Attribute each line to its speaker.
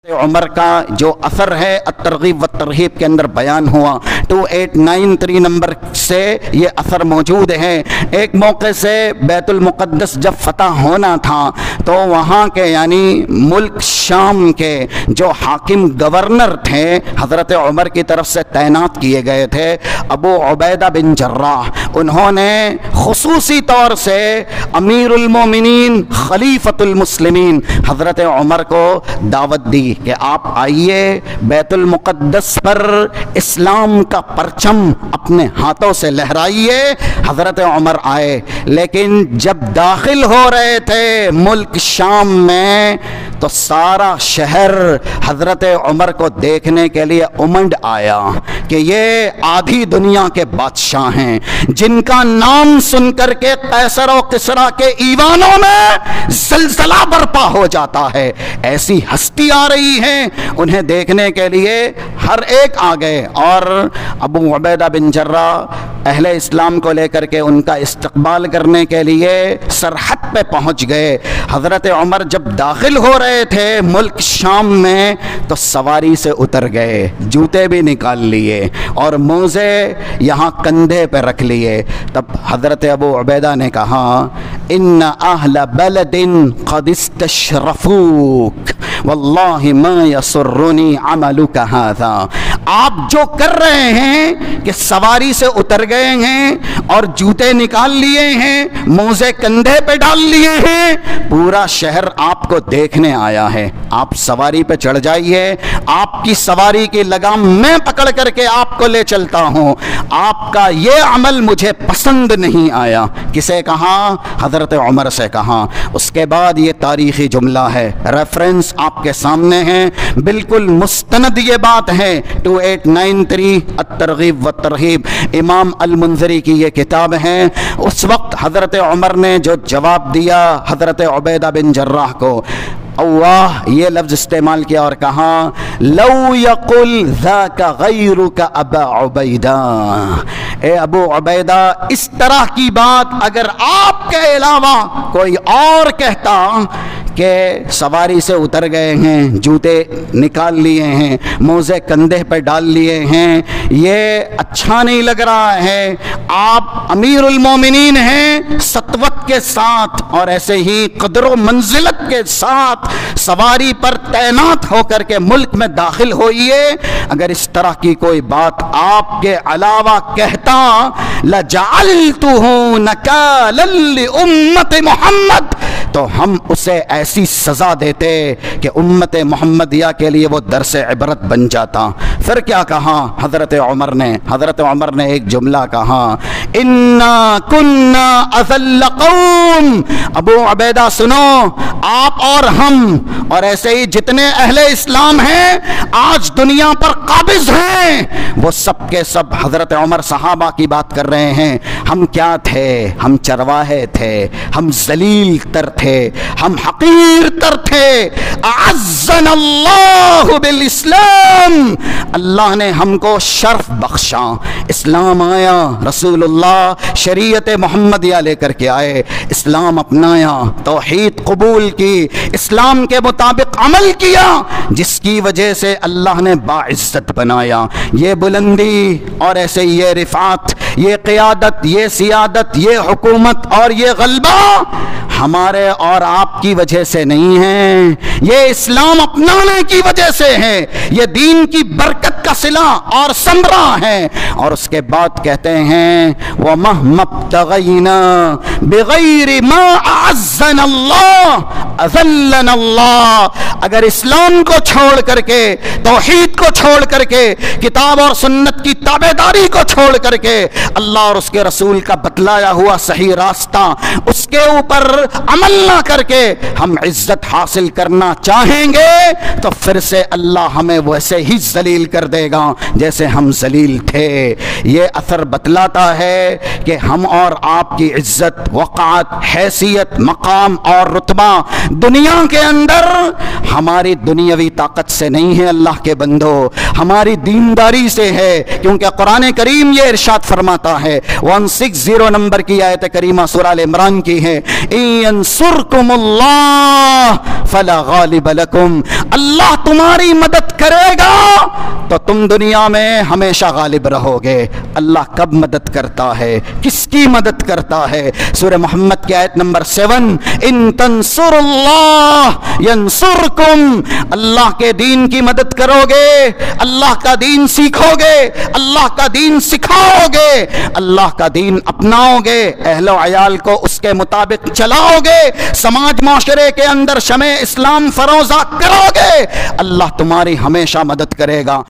Speaker 1: उमर का जो असर है तरगीब व तरहीब के अंदर बयान हुआ। 2893 नंबर से ये असर मौजूद है। एक मौके से बैतुल मुक़द्दस जब फतह होना था तो वहाँ के यानी मुल्क शाम के जो हाकिम गवर्नर थे हज़रत उमर की तरफ से तैनात किए गए थे अबू उबैदा बिन जर्राह, उन्होंने खुसूसी तौर से अमीरुल मोमिनीन खलीफतुल मुस्लिमीन हज़रत उमर को दावत दी कि आप आइए बैतुल मुक़द्दस पर इस्लाम का परचम अपने हाथों से लहराइए। हज़रत उमर आए, लेकिन जब दाखिल हो रहे थे मुल्क शाम में तो सारा शहर हज़रत उमर को देखने के लिए उमड़ आया कि ये आधी दुनिया के बादशाह हैं जिनका नाम सुनकर के कैसर और किसरा के ईवानों में ज़लज़ला बर्पा हो जाता है। ऐसी हस्ती आ रही है, उन्हें देखने के लिए हर एक आ गए और अबू उबैदा बिन जर्राह अहले इस्लाम को लेकर के उनका इस्तकबाल करने के लिए सरहद पे पहुंच गए। हज़रत उमर जब दाखिल हो रहे थे मुल्क शाम में तो सवारी से उतर गए, जूते भी निकाल लिए और मोज़े यहाँ कंधे पे रख लिए। तब हज़रत अबू उबैदा ने कहा, इन्ना अहल बलदिन क़द इस्तशरफ़ूक वल्लाहि मा यसुर्रुनी अमलुका हाज़ा। आप जो कर रहे हैं कि सवारी से उतर गए हैं और जूते निकाल लिए हैं, मोज़े कंधे पे डाल लिए हैं, पूरा शहर आपको देखने आया है। आप सवारी पे चढ़ जाइए, आपकी सवारी की लगाम मैं पकड़ करके आपको ले चलता हूं। आपका ये अमल मुझे पसंद नहीं आया। किसे कहा? हज़रत उमर से कहा। उसके बाद ये तारीख़ी जुमला है, रेफरेंस आपके सामने है, बिल्कुल मुस्तनद ये बात है। 2893 अत-तरगीब व तरहीब इमाम अल-मुंज़री की ये किताब है। उस वक्त हज़रत उमर ने जो जवाब दिया हज़रत उबैदा बिन जर्राह को, अल्लाह ये लफ्ज़ इस्तेमाल किया और कहा, लौ यकुल ज़ाका गैरुका अबा उबैदा, ए अबू उबैदा इस तरह की बात अगर आपके अलावा कोई और कहता कि सवारी से उतर गए हैं, जूते निकाल लिए हैं, मोज़े कंधे पर डाल लिए हैं, ये अच्छा नहीं लग रहा है। आप अमीरुल मोमिनीन हैं सतवत के साथ और ऐसे ही कदर व मंजिलत के साथ सवारी पर तैनात होकर के मुल्क में दाखिल होइए। अगर इस तरह की कोई बात आपके अलावा कहता, लजअलतुहु नकालन लिउम्मति मोहम्मद, तो हम उसे ऐसी सज़ा देते कि उम्मत मोहम्मदिया के लिए वो दर्स इबरत बन जाता। फिर क्या कहा हज़रत उमर ने एक जुमला कहा, इन्ना कुन्ना अज़ल्ल कौम। अबू उबैदा सुनो, आप और हम और ऐसे ही जितने अहले इस्लाम हैं आज दुनिया पर काबिज हैं, वो सब के सब हज़रत उमर सहाबा की बात कर रहे हैं। हम क्या थे? हम चरवाहे थे, हम जलील तर थे, हम हकीर तर थे। अअज़्ज़ना अल्लाहु बिल इस्लाम, अल्लाह ने हमको शर्फ बख्शा। इस्लाम आया, रसूलुल्लाह शरीयत मोहम्मदिया लेकर के आए, इस्लाम अपनाया, तौहीद कबूल की, इस्लाम के मुताबिक अमल किया, जिसकी वजह से अल्लाह ने बाइज्जत बनाया। ये बुलंदी और ऐसे ये रिफात, ये क़ियादत, ये सियादत, ये हुकूमत और ये गलबा हमारे और आपकी वजह से नहीं है, ये इस्लाम अपनाने की वजह से है। ये दीन की बरकत का सिला और समरा है। और उसके बाद कहते हैं, व महमब्तगैना बिगैरि मा अअज़्ज़ना अल्लाह अज़ल्लना अल्लाह। अगर इस्लाम को छोड़ करके, तौहीद को छोड़ करके, किताब और सुन्नत की ताबेदारी को छोड़ करके अल्लाह और उसके रसूल का बतलाया हुआ सही रास्ता, उसके ऊपर अमल ना करके हम इज्जत हासिल करना चाहेंगे तो फिर से अल्लाह हमें वैसे ही जलील कर देगा जैसे हम जलील थे। ये असर बतलाता है कि हम और आपकी इज्जत, वक़ात, हैसियत, मकाम और रुतबा दुनिया के अंदर हमारी दुनियावी ताकत से नहीं है अल्लाह के बंदो, हमारी दीनदारी से है। क्योंकि कुरान करीम ये इरशाद फरमाता है, 160 नंबर की आयत करीमा सूरह अल इमरान की है, यंसुरकुमुल्लाह फला गालिब लकुम। अल्लाह तुम्हारी तुम्हारी मदद करेगा तो तुम दुनिया में हमेशा गालिब रहोगे। अल्लाह कब मदद करता है, किसकी मदद करता है? सूरह मोहम्मद की आयत नंबर 7, इन तंसुरुल्लाह यंसुरकुम, अल्लाह के दीन की मदद करोगे, अल्लाह का दीन सीखोगे, अल्लाह का दीन सिखाओगे, अल्लाह का दीन अपनाओगे, अहलो अयाल को उसके मुताबिक चलाओगे, समाज माशरे के अंदर शमे इस्लाम फरोजा करोगे, अल्लाह तुम्हारी हमेशा मदद करेगा।